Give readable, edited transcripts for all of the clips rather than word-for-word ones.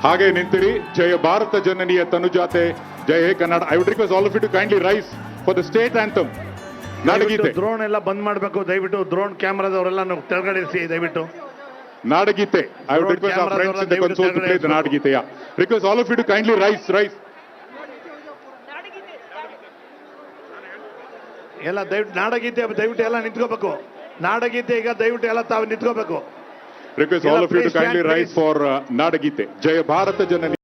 ಹಾಗೆ ನಿಂತಿರಿ. ಜಯ ಭಾರತ ಜನನಿಯ ತನುಜಾತೆ ಜಯ ಹೇ Kannada. I would request all of you to kindly rise for the state anthem. ನಾಡಗೀತೆ. ಡ್ರೋನ್ ಎಲ್ಲ ಬಂದ್ ಮಾಡಬೇಕು ದಯವಿಟ್ಟು. ಡ್ರೋನ್ ಕ್ಯಾಮರಾದವರೆಲ್ಲ ತೆಳಗಡೆಸಿ ದಯವಿಟ್ಟು. ನಾಡಗೀತೆ. I would request our friends in the console to play the ನಾಡಗೀತೆ. Request all of you to kindly rise. ಎಲ್ಲ ದಯವಿಟ್ಟು ನಾಡಗೀತೆ ದಯವಿಟ್ಟು ಎಲ್ಲ ನಿಂತ್ಕೋಬೇಕು. ನಾಡಗೀತೆ ಈಗ ದಯವಿಟ್ಟು ಎಲ್ಲ ತಾವು ನಿಂತ್ಕೋಬೇಕು. Request all of you to kindly rise for ನಾಡಗೀತೆ. ಜಯ ಭಾರತ ಜನನಿ.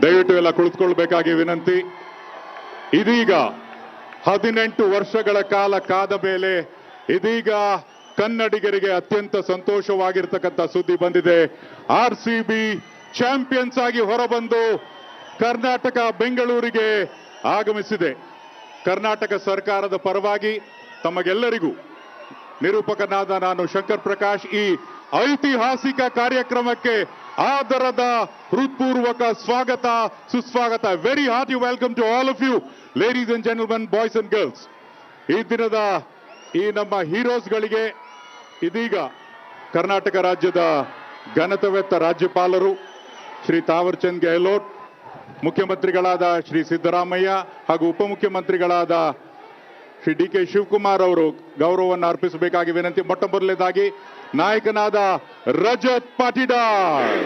ದಯವಿಟ್ಟು ಎಲ್ಲ ಕುಳಿತುಕೊಳ್ಬೇಕಾಗಿ ವಿನಂತಿ. ಇದೀಗ 18 ವರ್ಷಗಳ ಕಾಲ ಕಾದ ಮೇಲೆ ಇದೀಗ ಕನ್ನಡಿಗರಿಗೆ ಅತ್ಯಂತ ಸಂತೋಷವಾಗಿರ್ತಕ್ಕಂಥ ಸುದ್ದಿ ಬಂದಿದೆ. RCB ಚಾಂಪಿಯನ್ಸ್ ಆಗಿ ಹೊರಬಂದು ಕರ್ನಾಟಕ ಬೆಂಗಳೂರಿಗೆ ಆಗಮಿಸಿದೆ. ಕರ್ನಾಟಕ ಸರ್ಕಾರದ ಪರವಾಗಿ ತಮಗೆಲ್ಲರಿಗೂ ನಿರೂಪಕನಾದ ನಾನು ಶಂಕರ್ ಪ್ರಕಾಶ್ ಈ ಐತಿಹಾಸಿಕ ಕಾರ್ಯಕ್ರಮಕ್ಕೆ ಆದರದ ಹೃತ್ಪೂರ್ವಕ ಸ್ವಾಗತ ಸುಸ್ವಾಗತ. Very hearty welcome to all of you ladies and gentleman, boys and girls. ಈ ದಿನದ ಈ ನಮ್ಮ ಹೀರೋಸ್ಗಳಿಗೆ ಇದೀಗ ಕರ್ನಾಟಕ ರಾಜ್ಯದ ಘನತೆವೆತ್ತ ರಾಜ್ಯಪಾಲರು ಶ್ರೀ ತಾವರ್ ಚಂದ್ ಗೆಹ್ಲೋಟ್, ಮುಖ್ಯಮಂತ್ರಿಗಳಾದ ಶ್ರೀ ಸಿದ್ದರಾಮಯ್ಯ ಹಾಗೂ ಉಪಮುಖ್ಯಮಂತ್ರಿಗಳಾದ ಶ್ರೀ DK ಶಿವಕುಮಾರ್ ಅವರು ಗೌರವವನ್ನು ಅರ್ಪಿಸಬೇಕಾಗಿ ವಿನಂತಿ. ಮೊಟ್ಟ ಮೊದಲನೇದಾಗಿ ನಾಯಕನಾದ ರಜತ್ ಪಾಟಿದಾರ್.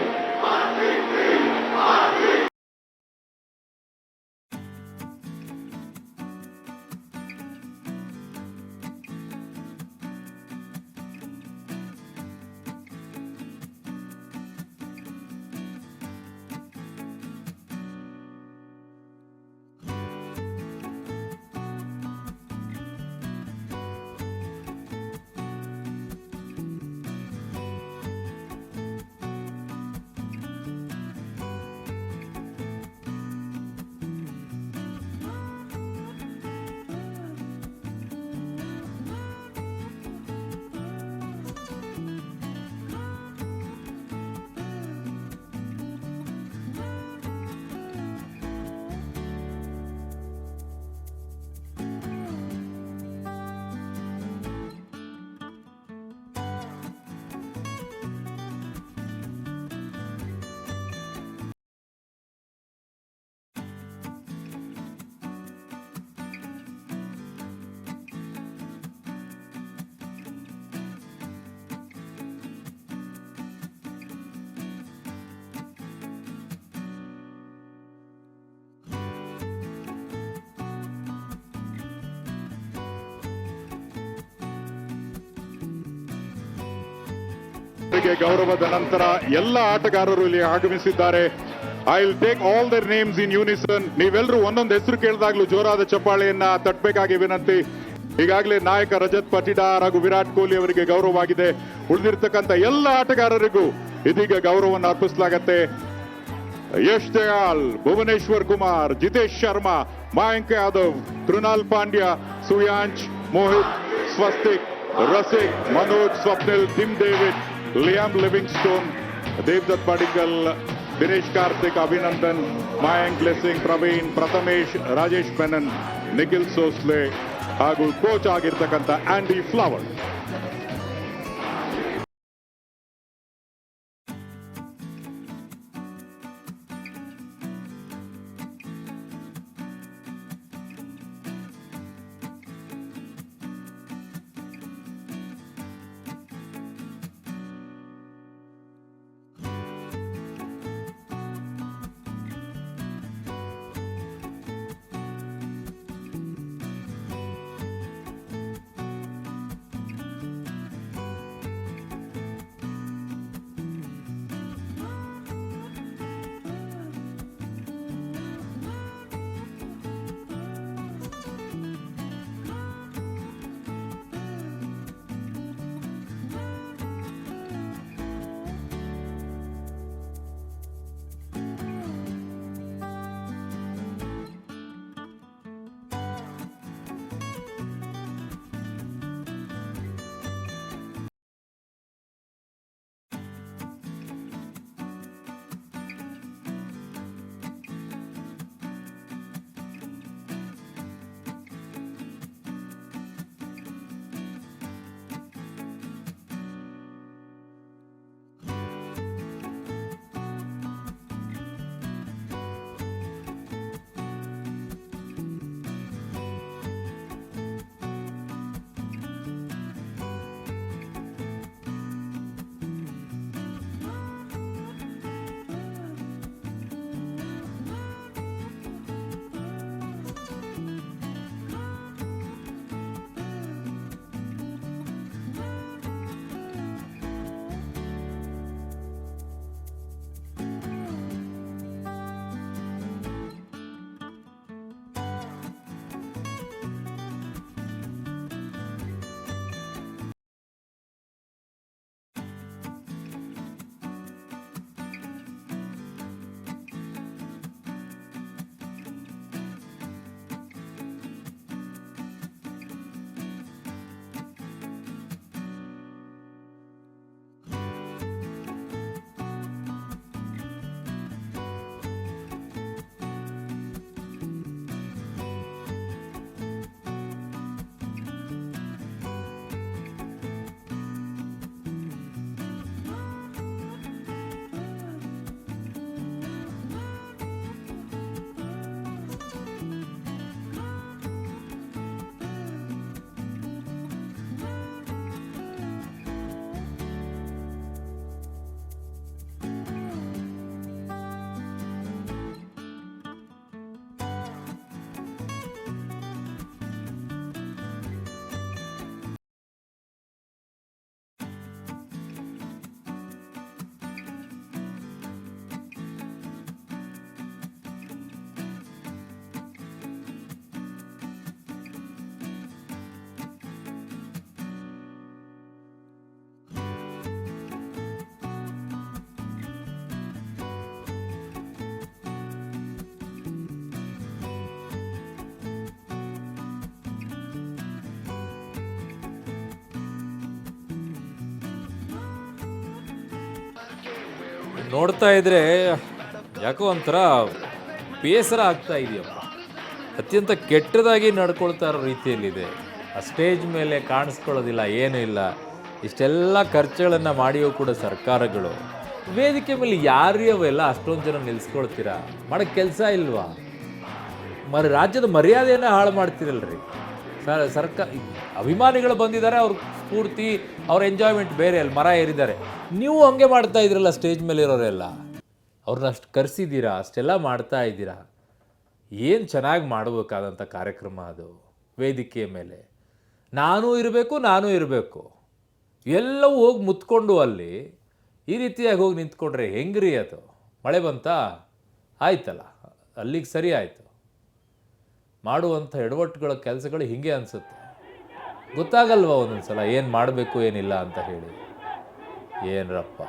ಅವರಿಗೆ ಗೌರವದ ನಂತರ ಎಲ್ಲ ಆಟಗಾರರು ಇಲ್ಲಿ ಆಗಮಿಸಿದ್ದಾರೆ. I will take all their names in unison. ನೀವೆಲ್ಲರೂ ಒಂದೊಂದು ಹೆಸರು ಕೇಳಿದಾಗ್ಲೂ ಜೋರಾದ ಚಪ್ಪಾಳೆಯನ್ನ ತಟ್ಟಬೇಕಾಗಿ ವಿನಂತಿ. ಈಗಾಗಲೇ ನಾಯಕ ರಜತ್ ಪಟಿದಾರ್ ಹಾಗೂ ವಿರಾಟ್ ಕೊಹ್ಲಿ ಅವರಿಗೆ ಗೌರವವಾಗಿದೆ. ಉಳಿದಿರ್ತಕ್ಕಂಥ ಎಲ್ಲ ಆಟಗಾರರಿಗೂ ಇದೀಗ ಗೌರವವನ್ನು ಅರ್ಪಿಸಲಾಗತ್ತೆ. Yash Dayal, Bhuvneshwar Kumar, Jitesh Sharma, Mayank Yadav, Krunal Pandya, Suyansh, Mohit, Swastik, Rasikh, Manoj, Swapnil, Tim David, Liam Livingstone, Devdutt Padikkal, Dinesh Karthik, Abhinandan, Mayank Blessing, Praveen, Prathamesh, Rajesh Menon, Nikhil Sosale ಹಾಗೂ ಕೋಚ್ ಆಗಿರ್ತಕ್ಕಂಥ ಆಂಡಿ ಫ್ಲವರ್. ನೋಡ್ತಾ ಇದ್ರೆ ಯಾಕೋ ಒಂಥರ ಬೇಸರ ಆಗ್ತಾ ಇದೆಯಪ್ಪ. ಅತ್ಯಂತ ಕೆಟ್ಟದಾಗಿ ನಡ್ಕೊಳ್ತಾ ಇರೋ ರೀತಿಯಲ್ಲಿದೆ. ಆ ಸ್ಟೇಜ್ ಮೇಲೆ ಕಾಣಿಸ್ಕೊಳ್ಳೋದಿಲ್ಲ, ಏನೂ ಇಲ್ಲ. ಇಷ್ಟೆಲ್ಲ ಖರ್ಚುಗಳನ್ನು ಮಾಡಿಯೂ ಕೂಡ ಸರ್ಕಾರಗಳು ವೇದಿಕೆ ಮೇಲೆ ಯಾರು ಅವೆಲ್ಲ ಅಷ್ಟೊಂದು ಜನ ನಿಲ್ಲಿಸ್ಕೊಳ್ತೀರಾ? ಮಾಡೋಕ್ಕೆ ಕೆಲಸ ಇಲ್ವಾ? ರಾಜ್ಯದ ಮರ್ಯಾದೆಯನ್ನು ಹಾಳು ಮಾಡ್ತಿರಲ್ರಿ. ಸರ್ಕಾರ ಅಭಿಮಾನಿಗಳು ಬಂದಿದ್ದಾರೆ, ಅವ್ರ ಸ್ಫೂರ್ತಿ, ಅವ್ರ ಎಂಜಾಯ್ಮೆಂಟ್ ಬೇರೆ. ಅಲ್ಲಿ ಮರ ಏರಿದ್ದಾರೆ, ನೀವು ಹಂಗೆ ಮಾಡ್ತಾ ಇದ್ರಲ್ಲ. ಸ್ಟೇಜ್ ಮೇಲೆ ಇರೋರೆಲ್ಲ ಅವ್ರನ್ನ ಅಷ್ಟು ಕರೆಸಿದ್ದೀರಾ, ಅಷ್ಟೆಲ್ಲ ಮಾಡ್ತಾ ಇದ್ದೀರಾ. ಏನು ಚೆನ್ನಾಗಿ ಮಾಡಬೇಕಾದಂಥ ಕಾರ್ಯಕ್ರಮ ಅದು. ವೇದಿಕೆಯ ಮೇಲೆ ನಾನೂ ಇರಬೇಕು ಎಲ್ಲವೂ ಹೋಗಿ ಮುತ್ಕೊಂಡು ಅಲ್ಲಿ ಈ ರೀತಿಯಾಗಿ ಹೋಗಿ ನಿಂತ್ಕೊಂಡ್ರೆ ಹೆಂಗ್ರಿ ಅದು? ಮಳೆ ಬಂತಾ? ಆಯ್ತಲ್ಲ, ಅಲ್ಲಿಗೆ ಸರಿ ಆಯಿತು. ಮಾಡುವಂಥ ಎಡವಟ್ಟುಗಳ ಕೆಲಸಗಳು ಹಿಂಗೆ ಅನಿಸುತ್ತೆ. ಗೊತ್ತಾಗಲ್ವ ಒಂದೊಂದ್ಸಲ ಏನು ಮಾಡಬೇಕು ಏನಿಲ್ಲ ಅಂತ ಹೇಳಿ. ಏನರಪ್ಪ,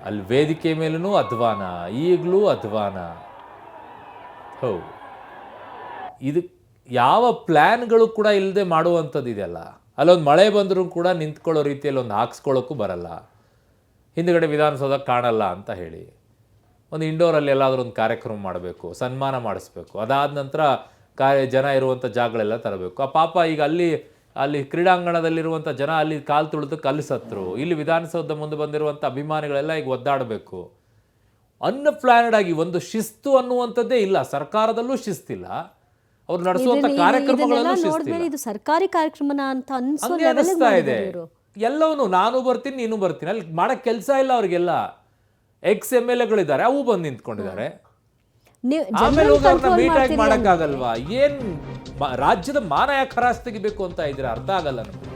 ಅಲ್ಲಿ ವೇದಿಕೆ ಮೇಲೂ ಅಧ್ವಾನ, ಈಗಲೂ ಅಧ್ವಾನ. ಹೌದು, ಇದು ಯಾವ ಪ್ಲ್ಯಾನ್ಗಳು ಕೂಡ ಇಲ್ಲದೆ ಮಾಡುವಂಥದ್ದು ಇದೆಯಲ್ಲ. ಅಲ್ಲೊಂದು ಮಳೆ ಬಂದರೂ ಕೂಡ ನಿಂತ್ಕೊಳ್ಳೋ ರೀತಿಯಲ್ಲಿ ಒಂದು ಹಾಕ್ಸ್ಕೊಳ್ಳೋಕ್ಕೂ ಬರಲ್ಲ. ಹಿಂದುಗಡೆ ವಿಧಾನಸೌಧ ಕಾಣಲ್ಲ ಅಂತ ಹೇಳಿ ಒಂದು ಇಂಡೋರಲ್ಲಿ ಎಲ್ಲಾದರೂ ಒಂದು ಕಾರ್ಯಕ್ರಮ ಮಾಡಬೇಕು, ಸನ್ಮಾನ ಮಾಡಿಸ್ಬೇಕು. ಅದಾದ ನಂತರ ಜನ ಇರುವಂಥ ಜಾಗಗಳೆಲ್ಲ ತರಬೇಕು. ಆ ಪಾಪ ಈಗ ಅಲ್ಲಿ ಕ್ರೀಡಾಂಗಣದಲ್ಲಿರುವಂಥ ಜನ ಅಲ್ಲಿ ಕಾಲು ತುಳಿದಕ್ಕೆ ಅಲ್ಲಿ ಸತ್ರು. ಇಲ್ಲಿ ವಿಧಾನಸೌಧ ಮುಂದೆ ಬಂದಿರುವಂಥ ಅಭಿಮಾನಿಗಳೆಲ್ಲ ಈಗ ಒದ್ದಾಡಬೇಕು. ಅನ್ಪ್ಲಾನ್ಡ್ ಆಗಿ ಒಂದು ಶಿಸ್ತು ಅನ್ನುವಂಥದ್ದೇ ಇಲ್ಲ. ಸರ್ಕಾರದಲ್ಲೂ ಶಿಸ್ತಿಲ್ಲ, ಅವ್ರು ನಡೆಸುವಂಥ ಕಾರ್ಯಕ್ರಮಗಳಲ್ಲೂ ಶಿಸ್ತಿಲ್ಲ. ಇದು ಸರ್ಕಾರಿ ಕಾರ್ಯಕ್ರಮನ ಅಂತ ಹಂಗೆ ಅನಿಸ್ತಾ ಇದೆ. ಎಲ್ಲವೂ ನಾನು ಬರ್ತೀನಿ ನೀನು ಬರ್ತೀನಿ, ಅಲ್ಲಿ ಮಾಡಕ್ಕೆ ಕೆಲಸ ಇಲ್ಲ ಅವ್ರಿಗೆಲ್ಲ. XMLAಗಳಿದ್ದಾರೆ, ಅವು ಬಂದು ನಿಂತ್ಕೊಂಡಿದ್ದಾರೆ. ಆಮೇಲೆ ಹೋಗಿ ಅವ್ರನ್ನ ಮೀಟ್ ಆಗಿ ಮಾಡಕ್ಕಾಗಲ್ವಾ? ಏನ್ ರಾಜ್ಯದ ಮಾನ ಯಾಕೆ ಹರಾಜ್ ತೆಗಿಬೇಕು ಅಂತ ಇದ್ರೆ ಅರ್ಥ ಆಗಲ್ಲ ನಮ್ಗೆ.